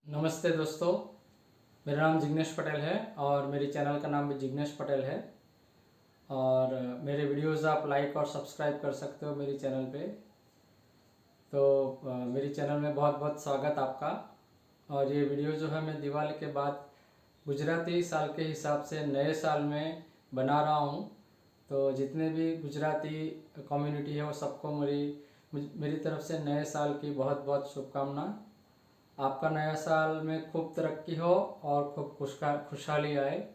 नमस्ते दोस्तों, मेरा नाम जिग्नेश पटेल है और मेरे चैनल का नाम भी जिग्नेश पटेल है। और मेरे वीडियोस आप लाइक और सब्सक्राइब कर सकते हो मेरी चैनल पे। तो मेरी चैनल में बहुत बहुत स्वागत आपका। और ये वीडियो जो है मैं दिवाली के बाद गुजराती साल के हिसाब से नए साल में बना रहा हूँ। तो जितने भी गुजराती कम्युनिटी है वो सबको मेरी तरफ से नए साल की बहुत बहुत शुभकामना। आपका नया साल में खूब तरक्की हो और खूब खुशहाली आए,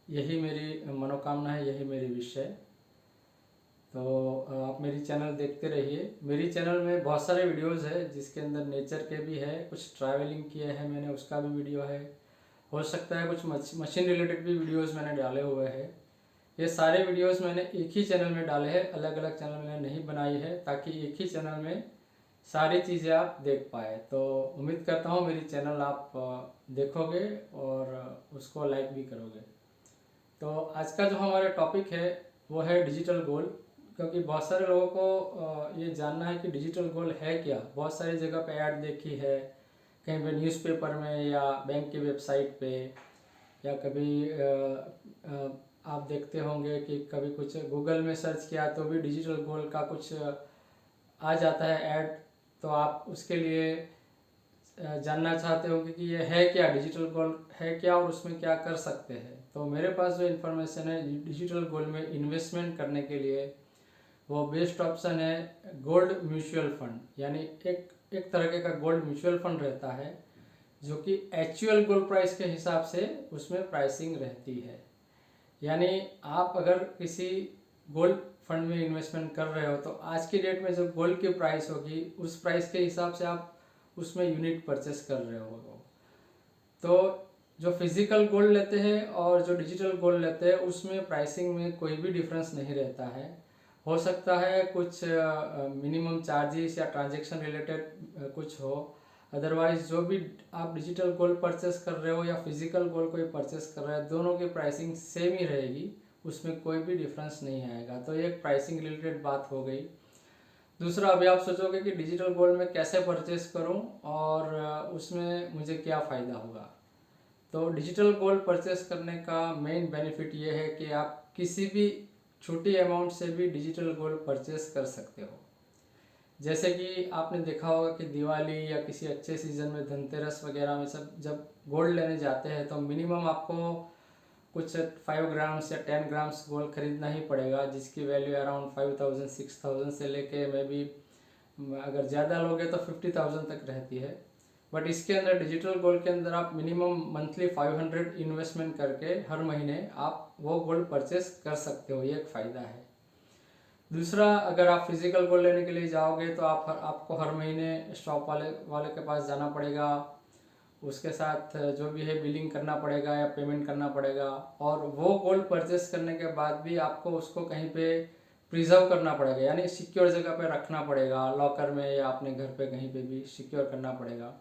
यही मेरी मनोकामना है, यही मेरी विश है। तो आप मेरी चैनल देखते रहिए। मेरी चैनल में बहुत सारे वीडियोस है जिसके अंदर नेचर के भी है, कुछ ट्रैवलिंग किए हैं मैंने, उसका भी वीडियो है। हो सकता है कुछ मशीन रिलेटेड भी वीडियोस मैंने डाले हुए हैं। ये सारे वीडियोस मैंने एक ही चैनल में डाले हैं, अलग अलग चैनल मैंने नहीं बनाई है, ताकि एक ही चैनल में सारी चीज़ें आप देख पाए। तो उम्मीद करता हूँ मेरी चैनल आप देखोगे और उसको लाइक भी करोगे। तो आज का जो हमारा टॉपिक है वो है डिजिटल गोल। क्योंकि बहुत सारे लोगों को ये जानना है कि डिजिटल गोल है क्या। बहुत सारी जगह पे ऐड देखी है, कहीं पे न्यूज़पेपर में या बैंक की वेबसाइट पे, या कभी आप देखते होंगे कि कभी कुछ गूगल में सर्च किया तो भी डिजिटल गोल का कुछ आ जाता है ऐड। तो आप उसके लिए जानना चाहते होंगे कि ये है क्या, डिजिटल गोल्ड है क्या और उसमें क्या कर सकते हैं। तो मेरे पास जो इन्फॉर्मेशन है डिजिटल गोल्ड में इन्वेस्टमेंट करने के लिए, वो बेस्ट ऑप्शन है गोल्ड म्यूचुअल फंड। यानी एक तरह का गोल्ड म्यूचुअल फंड रहता है जो कि एक्चुअल गोल्ड प्राइस के हिसाब से उसमें प्राइसिंग रहती है। यानी आप अगर किसी गोल्ड फंड में इन्वेस्टमेंट कर रहे हो तो आज की डेट में जो गोल्ड की प्राइस होगी उस प्राइस के हिसाब से आप उसमें यूनिट परचेस कर रहे हो। तो जो फिजिकल गोल्ड लेते हैं और जो डिजिटल गोल्ड लेते हैं उसमें प्राइसिंग में कोई भी डिफरेंस नहीं रहता है। हो सकता है कुछ मिनिमम चार्जेस या ट्रांजैक्शन रिलेटेड कुछ हो, अदरवाइज जो भी आप डिजिटल गोल्ड परचेस कर रहे हो या फिजिकल गोल्ड कोई परचेस कर रहे हो, दोनों की प्राइसिंग सेम ही रहेगी, उसमें कोई भी डिफरेंस नहीं आएगा। तो ये एक प्राइसिंग रिलेटेड बात हो गई। दूसरा, अभी आप सोचोगे कि डिजिटल गोल्ड में कैसे परचेस करूं और उसमें मुझे क्या फ़ायदा होगा। तो डिजिटल गोल्ड परचेस करने का मेन बेनिफिट ये है कि आप किसी भी छोटी अमाउंट से भी डिजिटल गोल्ड परचेस कर सकते हो। जैसे कि आपने देखा होगा कि दिवाली या किसी अच्छे सीजन में, धनतेरस वगैरह में सब जब गोल्ड लेने जाते हैं तो मिनिमम आपको कुछ 5 ग्राम्स या 10 ग्राम्स गोल्ड खरीदना ही पड़ेगा, जिसकी वैल्यू अराउंड 5000 6000 से लेके मे बी अगर ज़्यादा लोगे तो 50,000 तक रहती है। बट इसके अंदर डिजिटल गोल्ड के अंदर आप मिनिमम मंथली 500 इन्वेस्टमेंट करके हर महीने आप वो गोल्ड परचेस कर सकते हो, ये एक फ़ायदा है। दूसरा, अगर आप फिजिकल गोल्ड लेने के लिए जाओगे तो आपको हर महीने शॉप वाले के पास जाना पड़ेगा, उसके साथ जो भी है बिलिंग करना पड़ेगा या पेमेंट करना पड़ेगा। और वो गोल्ड परचेस करने के बाद भी आपको उसको कहीं पे प्रिजर्व करना पड़ेगा, यानी सिक्योर जगह पे रखना पड़ेगा, लॉकर में या अपने घर पे कहीं पे भी सिक्योर करना पड़ेगा।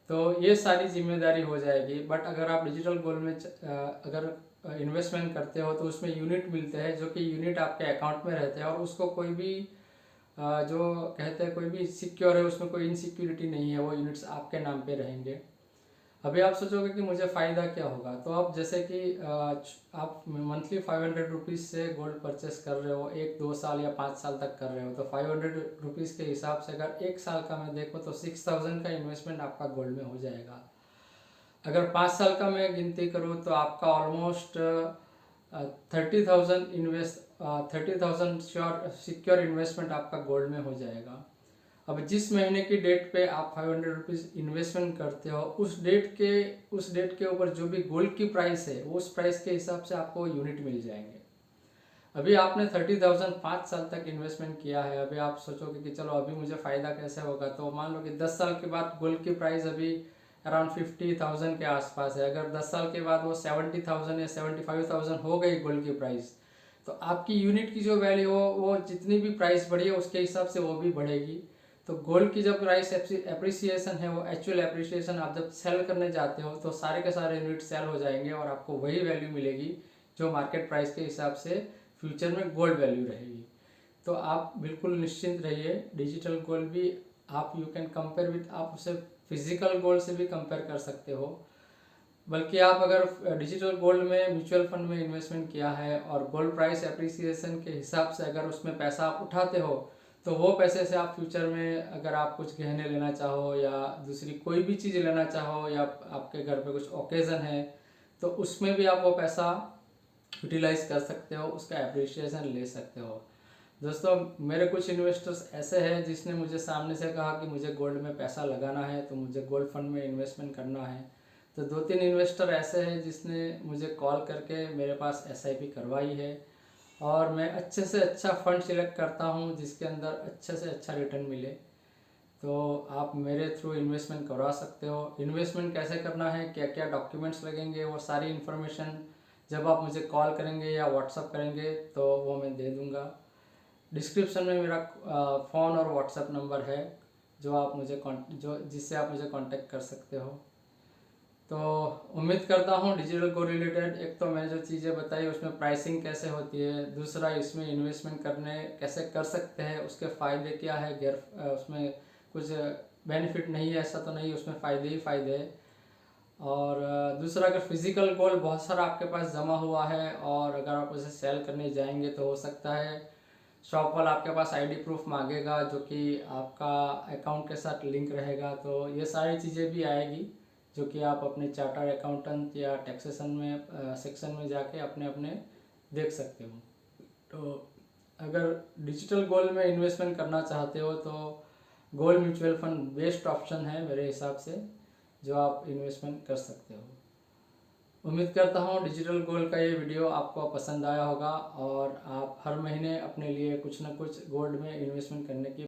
तो ये सारी जिम्मेदारी हो जाएगी। बट अगर आप डिजिटल गोल्ड में अगर इन्वेस्टमेंट करते हो तो उसमें यूनिट मिलते हैं, जो कि यूनिट आपके अकाउंट में रहते हैं और उसको कोई भी जो कहते हैं कोई भी सिक्योर है, उसमें कोई इनसिक्योरिटी नहीं है, वो यूनिट्स आपके नाम पे रहेंगे। अभी आप सोचोगे कि मुझे फ़ायदा क्या होगा। तो आप जैसे कि आप मंथली 500 रुपीज़ से गोल्ड परचेस कर रहे हो, 1 2 साल या 5 साल तक कर रहे हो, तो 500 रुपीज़ के हिसाब से अगर 1 साल का मैं देखो तो 6000 का इन्वेस्टमेंट आपका गोल्ड में हो जाएगा। अगर 5 साल का मैं गिनती करूँ तो आपका ऑलमोस्ट 30,000 श्योर सिक्योर इन्वेस्टमेंट आपका गोल्ड में हो जाएगा। अब जिस महीने की डेट पे आप 500 रुपीज़ इन्वेस्टमेंट करते हो, उस डेट के ऊपर जो भी गोल्ड की प्राइस है उस प्राइस के हिसाब से आपको यूनिट मिल जाएंगे। अभी आपने 30,000 5 साल तक इन्वेस्टमेंट किया है। अभी आप सोचोगे कि चलो अभी मुझे फ़ायदा कैसे होगा। तो मान लो कि 10 साल के बाद गोल्ड की प्राइस अभी अराउंड 50,000 के आसपास है। अगर 10 साल के बाद वो 70,000 या 75,000 हो गई गोल्ड की प्राइस, तो आपकी यूनिट की जो वैल्यू हो वो जितनी भी प्राइस बढ़ी है उसके हिसाब से वो भी बढ़ेगी। तो गोल्ड की जब प्राइस एप्रिसिएशन है, वो एक्चुअल एप्रिसिएशन, आप जब सेल करने जाते हो तो सारे के सारे यूनिट सेल हो जाएंगे और आपको वही वैल्यू मिलेगी जो मार्केट प्राइस के हिसाब से फ्यूचर में गोल्ड वैल्यू रहेगी। तो आप बिल्कुल निश्चिंत रहिए। डिजिटल गोल्ड भी आप यू कैन कंपेयर विथ, आप उसे फिजिकल गोल्ड से भी कंपेयर कर सकते हो। बल्कि आप अगर डिजिटल गोल्ड में म्यूचुअल फंड में इन्वेस्टमेंट किया है और गोल्ड प्राइस एप्रिसिएशन के हिसाब से अगर उसमें पैसा आप उठाते हो, तो वो पैसे से आप फ्यूचर में अगर आप कुछ गहने लेना चाहो या दूसरी कोई भी चीज़ लेना चाहो या आपके घर पे कुछ ओकेज़न है, तो उसमें भी आप वो पैसा यूटिलाइज कर सकते हो, उसका एप्रिसिएशन ले सकते हो। दोस्तों, मेरे कुछ इन्वेस्टर्स ऐसे हैं जिसने मुझे सामने से कहा कि मुझे गोल्ड में पैसा लगाना है, तो मुझे गोल्ड फंड में इन्वेस्टमेंट करना है। तो 2-3 इन्वेस्टर ऐसे हैं जिसने मुझे कॉल करके मेरे पास SIP करवाई है और मैं अच्छे से अच्छा फंड सिलेक्ट करता हूँ जिसके अंदर अच्छे से अच्छा रिटर्न मिले। तो आप मेरे थ्रू इन्वेस्टमेंट करवा सकते हो। इन्वेस्टमेंट कैसे करना है, क्या क्या डॉक्यूमेंट्स लगेंगे, वो सारी इन्फॉर्मेशन जब आप मुझे कॉल करेंगे या व्हाट्सअप करेंगे तो वो मैं दे दूँगा। डिस्क्रिप्शन में मेरा फ़ोन और व्हाट्सएप नंबर है जिससे आप मुझे कांटेक्ट कर सकते हो। तो उम्मीद करता हूँ डिजिटल गोल्ड रिलेटेड, एक तो मैंने जो चीज़ें बताई उसमें प्राइसिंग कैसे होती है, दूसरा इसमें इन्वेस्टमेंट करने कैसे कर सकते हैं, उसके फ़ायदे क्या है, उसमें कुछ बेनिफिट नहीं है ऐसा तो नहीं, उसमें फ़ायदे ही फ़ायदे हैं। और दूसरा, अगर फिज़िकल गोल्ड बहुत सारा आपके पास जमा हुआ है और अगर आप उसे सेल करने जाएंगे तो हो सकता है शॉप वाला आपके पास ID प्रूफ मांगेगा जो कि आपका अकाउंट के साथ लिंक रहेगा। तो ये सारी चीज़ें भी आएगी जो कि आप अपने चार्टर्ड अकाउंटेंट या टैक्सेशन में सेक्शन में जाके अपने अपने देख सकते हो। तो अगर डिजिटल गोल्ड में इन्वेस्टमेंट करना चाहते हो तो gold mutual fund best option है मेरे हिसाब से, जो आप इन्वेस्टमेंट कर सकते हो। उम्मीद करता हूँ डिजिटल गोल्ड का ये वीडियो आपको पसंद आया होगा और आप हर महीने अपने लिए कुछ ना कुछ गोल्ड में इन्वेस्टमेंट करने की